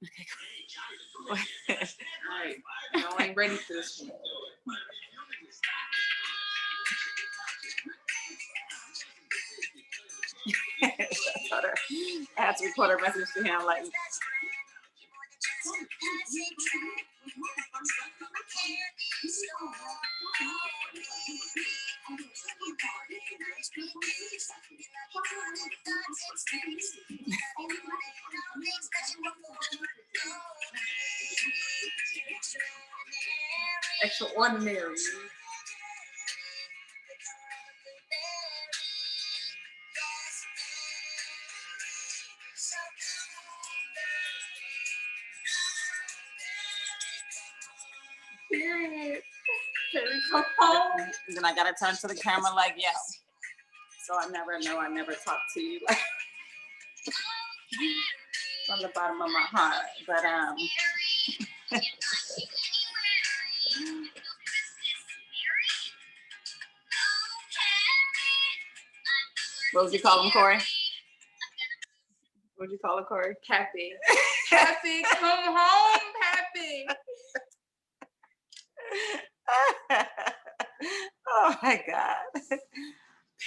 Okay, cool. All right, y'all ain't ready for this one. I had to record a message to him like, Extraordinary. Period. Perry, come home. and then I gotta turn to the camera like, yeah. So I never know, I never talk to you like from the bottom of my heart. But what would you call him, Corey? What would you call it, Corey? Pappy. Pappy, come home, Pappy. Oh my God.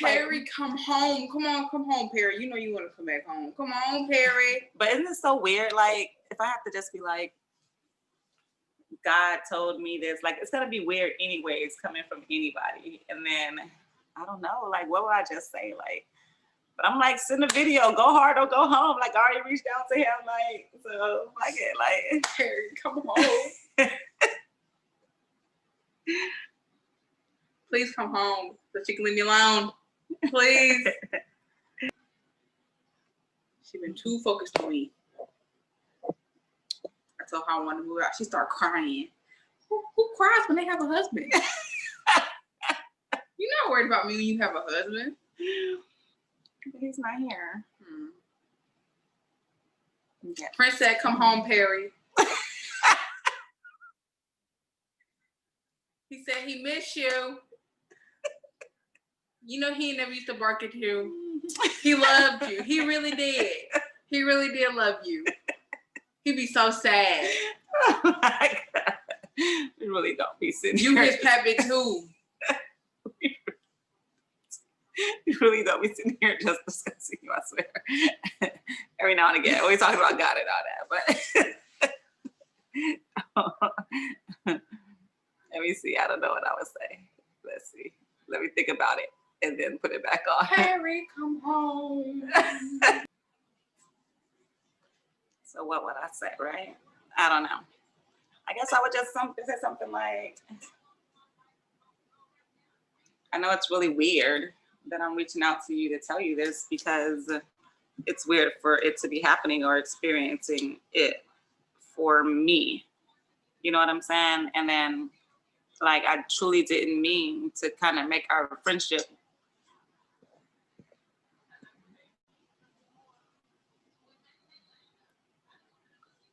Perry, come home. Come on, Perry. You know you want to come back home. Come on, Perry. But isn't it so weird? Like, if I have to just be like, God told me this, like, it's gonna be weird anyways, coming from anybody. And then, I don't know, like, what would I just say? Like, but I'm like, send a video, go hard or go home. Like, I already reached out to him, like, so, like it, like. Perry, come home. Please come home so she can leave me alone. Please. She been too focused on me. I told her I want to move out. She started crying. Who cries when they have a husband? You're not worried about me when you have a husband. He's not here. Yeah. Prince said, come home, Perry. He said he missed you. You know he never used to bark at you. He loved you. He really did. He really did love you. He'd be so sad. Oh my God. You really don't be sitting you here. You his Pappy too. You really don't be sitting here just discussing you, I swear. Every now and again. We talk about God and all that, but let me see. I don't know what I would say. Let's see. Let me think about it and then put it back on. Harry, come home. So what would I say, right? I don't know. I guess I would just say something like, I know it's really weird that I'm reaching out to you to tell you this because it's weird for it to be happening or experiencing it for me. You know what I'm saying? And then, like, I truly didn't mean to kind of make our friendship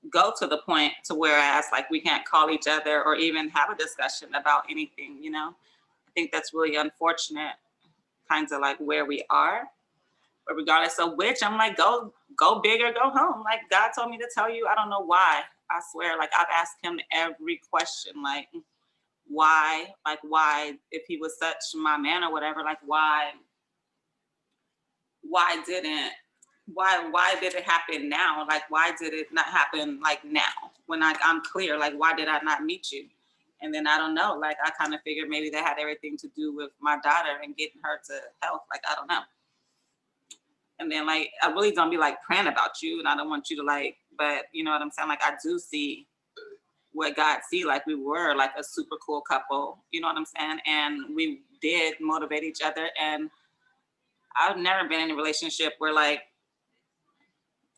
go to the point to whereas like we can't call each other or even have a discussion about anything, you know? I think that's really unfortunate, kinds of like where we are. But regardless of which, I'm like, go big or go home. Like God told me to tell you, I don't know why. I swear, like I've asked him every question, like why, if he was such my man or whatever, like why did it happen now? Like, why did it not happen like now when I'm clear? Like, why did I not meet you? And then I don't know, like I kind of figured maybe that had everything to do with my daughter and getting her to health. Like, I don't know. And then like, I really don't be like praying about you and I don't want you to like, but you know what I'm saying? Like I do see what God see, like we were like a super cool couple, you know what I'm saying? And we did motivate each other. And I've never been in a relationship where like,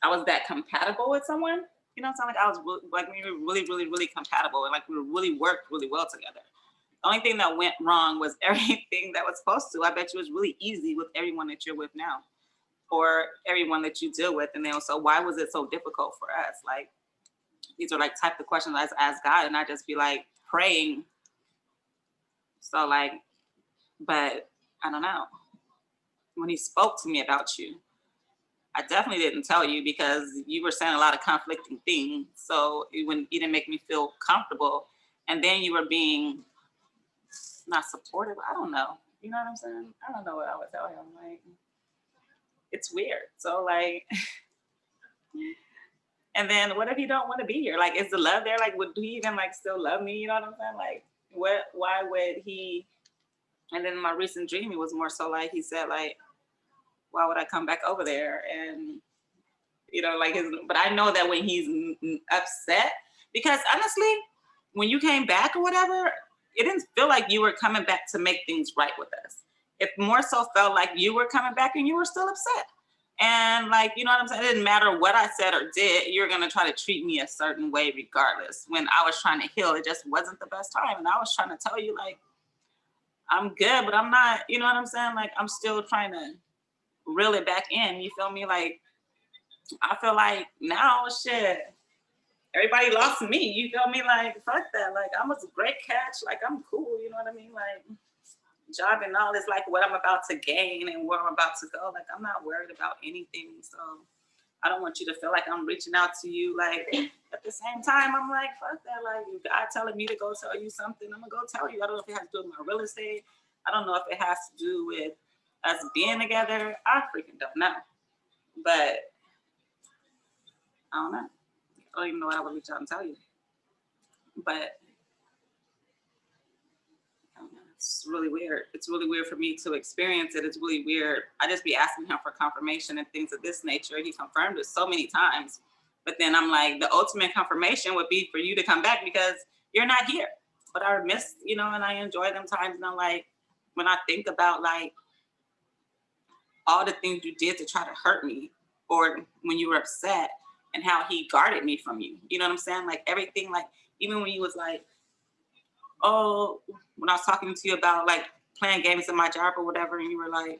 I was that compatible with someone, you know what I'm saying? Like I was like, we were really, really, really compatible and like we really worked really well together. The only thing that went wrong was everything that was supposed to. I bet you it was really easy with everyone that you're with now or everyone that you deal with. And then so why was it so difficult for us? Like, these are like type of questions I ask God and I just be like praying. So like, but I don't know. When he spoke to me about you, I definitely didn't tell you because you were saying a lot of conflicting things. So you didn't make me feel comfortable. And then you were being not supportive. I don't know. You know what I'm saying? I don't know what I would tell him. Like, it's weird. So like, and then what if he don't want to be here? Like, is the love there? Like, do he even like still love me? You know what I'm saying? Like, why would he? And then my recent dream, it was more so like he said like, why would I come back over there? And like but I know that when he's upset, because honestly, when you came back or whatever, it didn't feel like you were coming back to make things right with us. It more so felt like you were coming back and you were still upset. And like, you know what I'm saying? It didn't matter what I said or did, you're going to try to treat me a certain way regardless. When I was trying to heal, it just wasn't the best time. And I was trying to tell you like, I'm good, but I'm not, you know what I'm saying? Like, I'm still trying to reel it back in. You feel me? Like, I feel like now, shit, everybody lost me. You feel me? Like, fuck that. Like, I'm a great catch. Like, I'm cool. You know what I mean? Like, job and all is like what I'm about to gain and where I'm about to go. Like, I'm not worried about anything. So I don't want you to feel like I'm reaching out to you. Like, at the same time, I'm like, fuck that. Like, God telling me to go tell you something, I'm going to go tell you. I don't know if it has to do with my real estate. I don't know if it has to do with us being together. I freaking don't know. But I don't know. I don't even know what I would reach out and tell you. But I don't know. It's really weird. It's really weird for me to experience it. It's really weird. I just be asking him for confirmation and things of this nature. He confirmed it so many times. But then I'm like, the ultimate confirmation would be for you to come back because you're not here. But I miss, and I enjoy them times. And I'm like, when I think about like all the things you did to try to hurt me, or when you were upset, and how he guarded me from you. You know what I'm saying? Like everything, like even when he was like, oh, when I was talking to you about like playing games in my job or whatever, and you were like,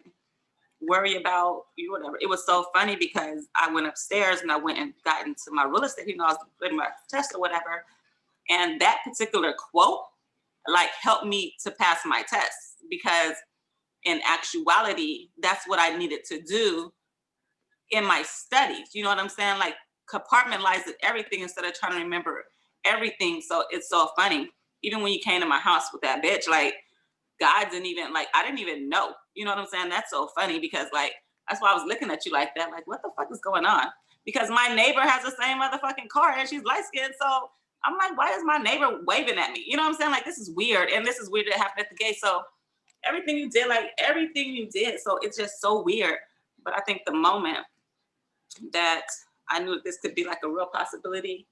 worry about you, whatever. It was so funny because I went upstairs and I went and got into my real estate, I was doing my test or whatever. And that particular quote like helped me to pass my test because in actuality, that's what I needed to do in my studies. You know what I'm saying? Like compartmentalize everything instead of trying to remember everything. So it's so funny. Even when you came to my house with that bitch, like God didn't even like, I didn't even know. You know what I'm saying? That's so funny because like, that's why I was looking at you like that. Like, what the fuck is going on? Because my neighbor has the same motherfucking car and she's light skinned. So I'm like, why is my neighbor waving at me? You know what I'm saying? Like, this is weird. And this is weird that happened at the gate. So everything you did, like everything you did. So it's just so weird. But I think the moment that I knew this could be like a real possibility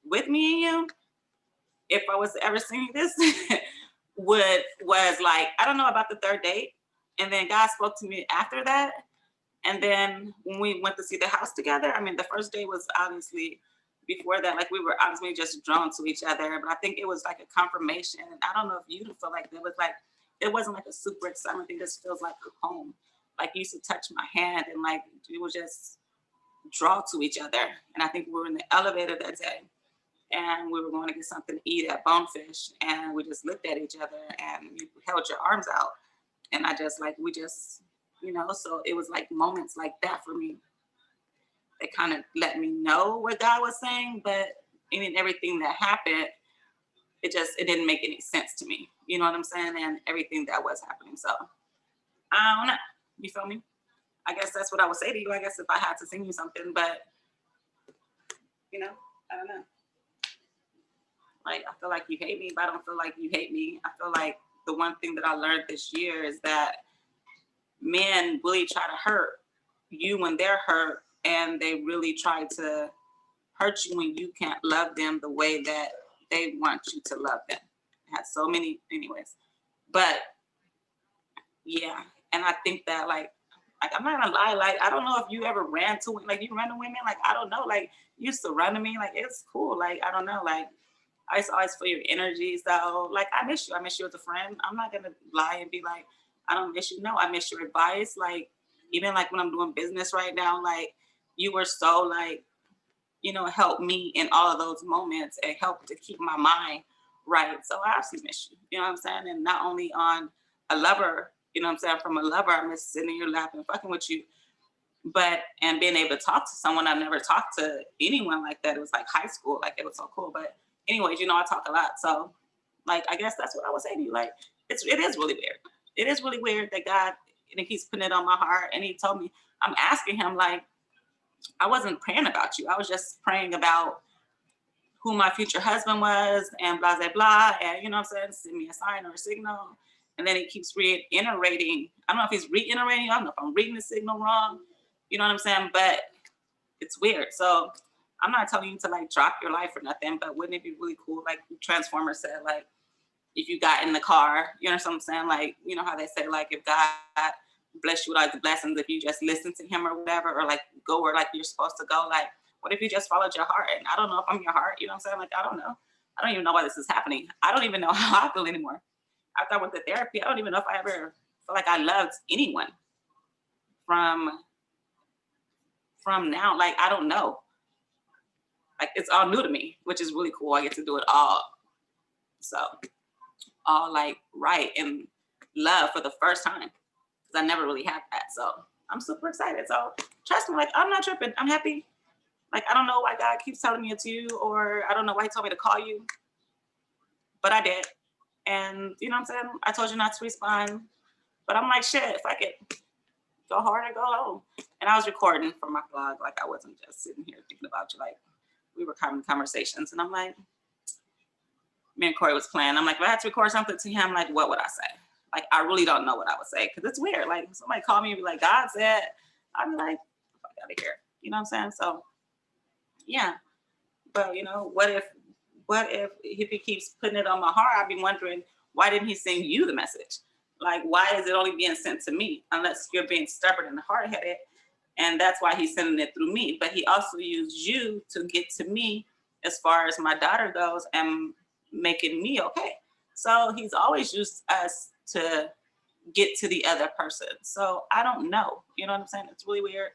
with me and you, if I was ever seeing this, was like, I don't know about the third date. And then God spoke to me after that. And then when we went to see the house together, I mean, the first day was obviously before that, like we were obviously just drawn to each other. But I think it was like a confirmation. And I don't know if you feel like it was like, it wasn't like a super excitement thing. This feels like home. Like you used to touch my hand and like it was just draw to each other. And I think we were in the elevator that day and we were going to get something to eat at Bonefish. And we just looked at each other and you held your arms out. And I just like, we just, so it was like moments like that for me. They kind of let me know what God was saying, but in everything that happened, it didn't make any sense to me. You know what I'm saying? And everything that was happening. So I don't know. You feel me? I guess that's what I would say to you. I guess if I had to sing you something, but I don't know. Like, I feel like you hate me, but I don't feel like you hate me. I feel like the one thing that I learned this year is that men really try to hurt you when they're hurt, and they really try to hurt you when you can't love them the way that they want you to love them. It has so many, anyways. But yeah, and I think that like I'm not gonna lie, like I don't know if you ever ran to like you ran to women, like I don't know, like you used to run to me, like it's cool, like I don't know, like I used to always feel your energy. So like I miss you. I miss you as a friend. I'm not gonna lie and be like, I don't miss you. No, I miss your advice. Like even like when I'm doing business right now, like you were so like, help me in all of those moments and help to keep my mind right. So I actually miss you. You know what I'm saying? And not only on a lover, you know what I'm saying, from a lover, I miss sitting in your lap and fucking with you. But and being able to talk to someone, I've never talked to anyone like that. It was like high school, like it was so cool. But anyways, I talk a lot, so like I guess that's what I would say to you. Like it is really weird. It is really weird that God and He's putting it on my heart, and He told me I'm asking Him like I wasn't praying about you. I was just praying about who my future husband was and blah blah blah, and what I'm saying, send me a sign or a signal. And then it keeps reiterating. I don't know if he's reiterating. I don't know if I'm reading the signal wrong. You know what I'm saying? But it's weird. So I'm not telling you to like drop your life or nothing, but wouldn't it be really cool? Like Transformer said, like if you got in the car, you know what I'm saying? Like, how they say, like if God bless you with like the blessings, if you just listen to Him or whatever, or like go where like you're supposed to go, like what if you just followed your heart? And I don't know if I'm your heart, you know what I'm saying? Like, I don't know. I don't even know why this is happening. I don't even know how I feel anymore. After I went to therapy, I don't even know if I ever feel like I loved anyone from now. Like, I don't know. Like, it's all new to me, which is really cool. I get to do it all. So, all like right and love for the first time. Because I never really had that. So, I'm super excited. So, trust me, like, I'm not tripping. I'm happy. Like, I don't know why God keeps telling me it's you, or I don't know why He told me to call you. But I did. And you know what I'm saying? I told you not to respond. But I'm like, shit, if I could go hard or go home. And I was recording for my blog. Like, I wasn't just sitting here thinking about you. Like, we were having conversations. And I'm like, me and Corey was playing. I'm like, if I had to record something to him, like, what would I say? Like, I really don't know what I would say. Because it's weird. Like, somebody called me and be like, God said, I'd be like, fuck out of here. You know what I'm saying? So, yeah. But, what if He keeps putting it on my heart? I've been wondering, why didn't He send you the message? Like, why is it only being sent to me? Unless you're being stubborn and hard-headed. And that's why He's sending it through me. But He also used you to get to me as far as my daughter goes and making me okay. So He's always used us to get to the other person. So I don't know. You know what I'm saying? It's really weird.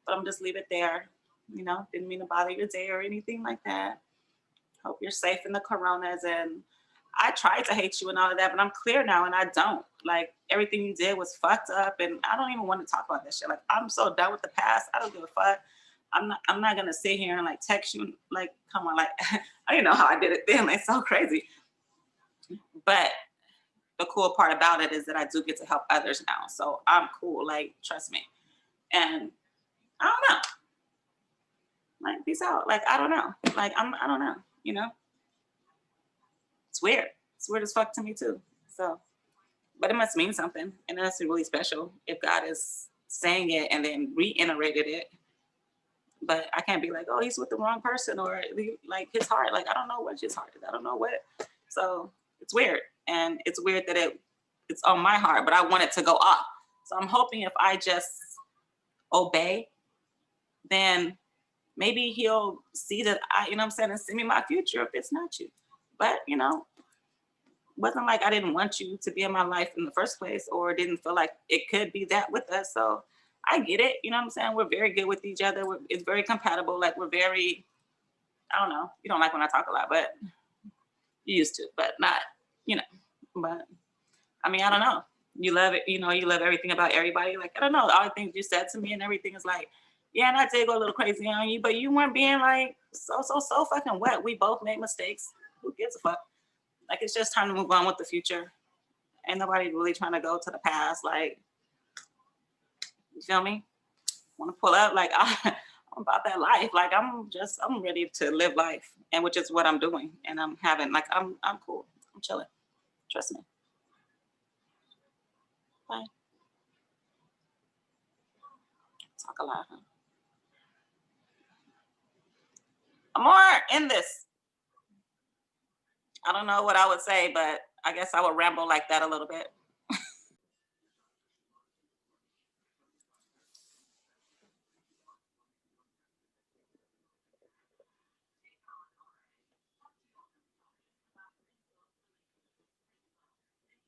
But I'm just leave it there. Didn't mean to bother your day or anything like that. Hope you're safe in the coronas. And I tried to hate you and all of that, but I'm clear now and I don't. Like, everything you did was fucked up, and I don't even want to talk about this shit. Like, I'm so done with the past. I don't give a fuck. I'm not gonna sit here and like text you like, come on, like I didn't know how I did it then. It's so crazy. But the cool part about it is that I do get to help others now. So I'm cool. Like, trust me. And I don't know. Like, peace out. Like, I don't know. Like, I don't know. It's weird. It's weird as fuck to me too. So, but it must mean something, and that's really special if God is saying it and then reiterated it. But I can't be like, oh, he's with the wrong person, or like his heart. Like, I don't know what his heart is. I don't know what. So it's weird, and it's weird that it's on my heart, but I want it to go off. So I'm hoping if I just obey, then maybe He'll see that you know what I'm saying, and send me my future if it's not you. But wasn't like I didn't want you to be in my life in the first place, or didn't feel like it could be that with us. So I get it. You know what I'm saying? We're very good with each other. It's very compatible. Like, we're very, I don't know. You don't like when I talk a lot, but you used to, but not, but I mean, I don't know. You love it. You love everything about everybody. Like, I don't know. All the things you said to me and everything is like, yeah, and I did go a little crazy on you, but you weren't being like so fucking wet. We both made mistakes. Who gives a fuck? Like, it's just time to move on with the future. Ain't nobody really trying to go to the past. Like, you feel me? Want to pull up? Like, I'm about that life. Like, I'm ready to live life, and which is what I'm doing. And I'm having, like, I'm cool. I'm chilling. Trust me. Bye. Talk a lot, huh? I'm more in this. I don't know what I would say, but I guess I would ramble like that a little bit.